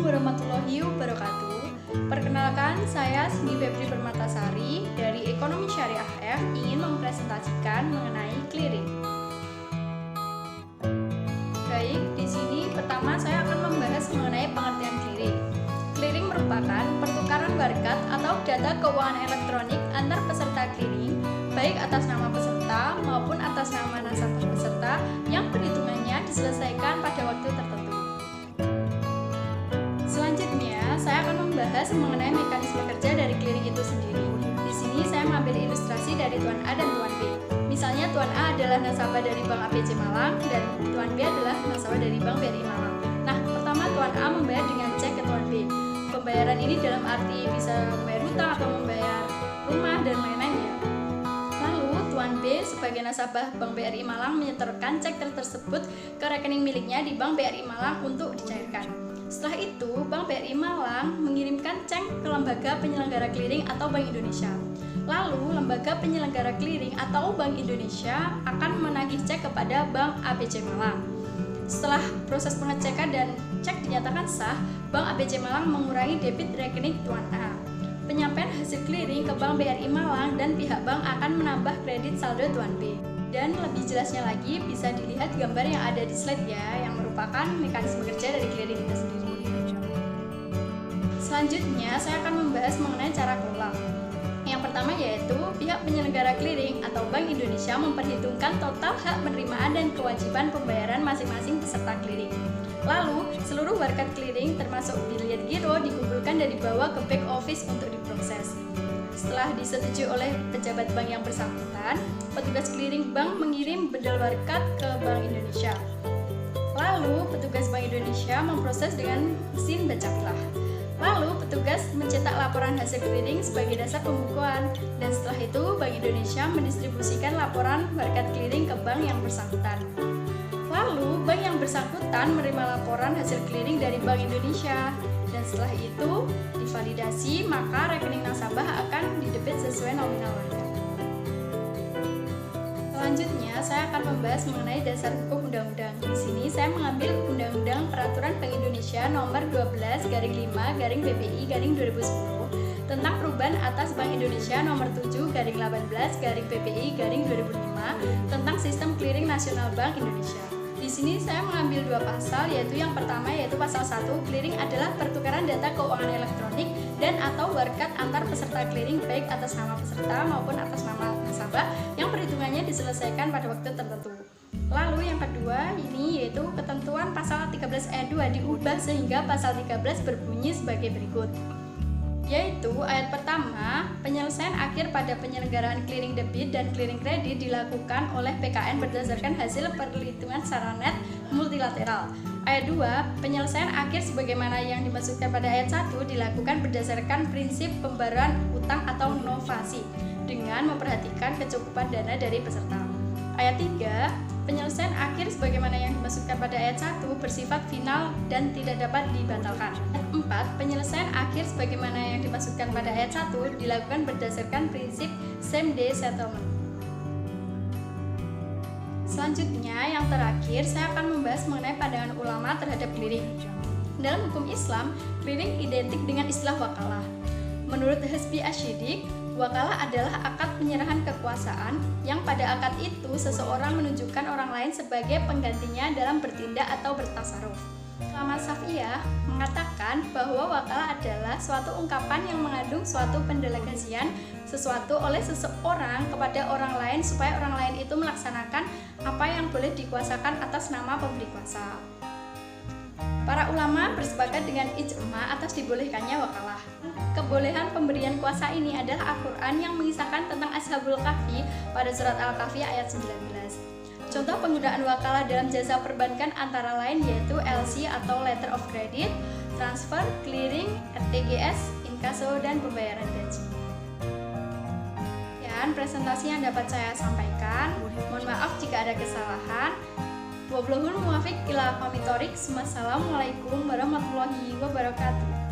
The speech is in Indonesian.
warahmatullahi wabarakatuh. Perkenalkan, saya Cindy Febri Permatasari dari Ekonomi Syariah F ingin mempresentasikan mengenai clearing. Baik, di sini pertama saya akan membahas mengenai pengertian clearing. Clearing merupakan pertukaran barcode atau data keuangan elektronik antar peserta clearing, baik atas nama peserta maupun atas nama nasabah peserta yang perhitungannya diselesaikan pada waktu tertentu. Selanjutnya, saya akan membahas mengenai mekanisme kerja dari clearing itu sendiri. Di sini saya mengambil ilustrasi dari Tuan A dan Tuan B. Misalnya Tuan A adalah nasabah dari Bank ABC Malang dan Tuan B adalah nasabah dari Bank BRI Malang. Nah, pertama Tuan A membayar dengan cek ke Tuan B. Pembayaran ini dalam arti bisa membayar hutang atau membayar rumah dan lain-lainnya. Lalu Tuan B sebagai nasabah Bank BRI Malang menyetorkan cek tersebut ke rekening miliknya di Bank BRI Malang untuk dicairkan. Setelah itu, Bank BRI Malang mengirimkan cek ke lembaga penyelenggara clearing atau Bank Indonesia. Lalu, lembaga penyelenggara clearing atau Bank Indonesia akan menagih cek kepada Bank ABC Malang. Setelah proses pengecekan dan cek dinyatakan sah, Bank ABC Malang mengurangi debit rekening Tuan A. Penyampaian hasil clearing ke Bank BRI Malang dan pihak bank akan menambah kredit saldo Tuan B. Dan lebih jelasnya lagi bisa dilihat gambar yang ada di slide ya, yang merupakan mekanisme kerja dari clearing itu sendiri. Selanjutnya saya akan membahas mengenai cara kelola. Yang pertama yaitu pihak penyelenggara clearing atau Bank Indonesia memperhitungkan total hak penerimaan dan kewajiban pembayaran masing-masing peserta clearing. Lalu, seluruh barcode clearing termasuk biliet giro dikumpulkan dan dibawa ke back office untuk diproses. Setelah disetujui oleh pejabat bank yang bersangkutan, petugas clearing bank mengirim bendel barcode ke Bank Indonesia. Lalu, petugas Bank Indonesia memproses dengan mesin baca pilah. Lalu, petugas mencetak laporan hasil clearing sebagai dasar pembukuan. Dan setelah itu, Bank Indonesia mendistribusikan laporan barcode clearing ke bank yang bersangkutan. Lalu, bank yang bersangkutan menerima laporan hasil clearing dari Bank Indonesia. Dan setelah itu divalidasi, maka rekening nasabah akan didebit sesuai nominal layak. Selanjutnya, saya akan membahas mengenai dasar hukum undang-undang. Di sini saya mengambil Undang-Undang Peraturan Bank Indonesia Nomor 12/5/PPI/2010 tentang perubahan atas Bank Indonesia Nomor 7/18/PPI/2005 tentang sistem clearing nasional Bank Indonesia. Di sini saya mengambil dua pasal, yaitu yang pertama yaitu pasal 1, clearing adalah pertukaran data keuangan elektronik dan atau barcode antar peserta clearing baik atas nama peserta maupun atas nama nasabah yang perhitungannya diselesaikan pada waktu tertentu. Lalu yang kedua ini yaitu ketentuan pasal 13 ayat 2 diubah sehingga pasal 13 berbunyi sebagai berikut. Yaitu ayat pertama, penyelesaian akhir pada penyelenggaraan clearing debit dan clearing kredit dilakukan oleh PKN berdasarkan hasil perhitungan secara net multilateral. Ayat 2, penyelesaian akhir sebagaimana yang dimaksudkan pada ayat 1 dilakukan berdasarkan prinsip pembayaran utang atau novasi dengan memperhatikan kecukupan dana dari peserta. Ayat 3, penyelesaian akhir sebagaimana yang dimaksudkan pada ayat 1 bersifat final dan tidak dapat dibatalkan. 4. Penyelesaian akhir sebagaimana yang dimaksudkan pada ayat 1 dilakukan berdasarkan prinsip same day settlement. Selanjutnya, yang terakhir saya akan membahas mengenai pandangan ulama terhadap clearing. Dalam hukum Islam, clearing identik dengan istilah wakalah. Menurut Hasbi Asy-Syidik, wakalah adalah akad penyerahan kekuasaan yang pada akad itu seseorang menunjukkan orang lain sebagai penggantinya dalam bertindak atau bertasarruf. Ulama Syafi'iyah mengatakan bahwa wakalah adalah suatu ungkapan yang mengandung suatu pendelegasian sesuatu oleh seseorang kepada orang lain supaya orang lain itu melaksanakan apa yang boleh dikuasakan atas nama pemberi kuasa. Para ulama bersepakat dengan ijma atas dibolehkannya wakalah. Kebolehan pemberian kuasa ini adalah Al-Quran yang mengisahkan tentang Ashabul Kahfi pada surat Al-Kahfi ayat 19. Contoh penggunaan wakalah dalam jasa perbankan antara lain yaitu LC atau Letter of Credit, transfer, clearing, RTGS, inkaso, dan pembayaran gaji. Dan presentasi yang dapat saya sampaikan, mohon maaf jika ada kesalahan. Wallahul muwaffiq ila aqwamit thoriq. Wassalamualaikum warahmatullahi wabarakatuh.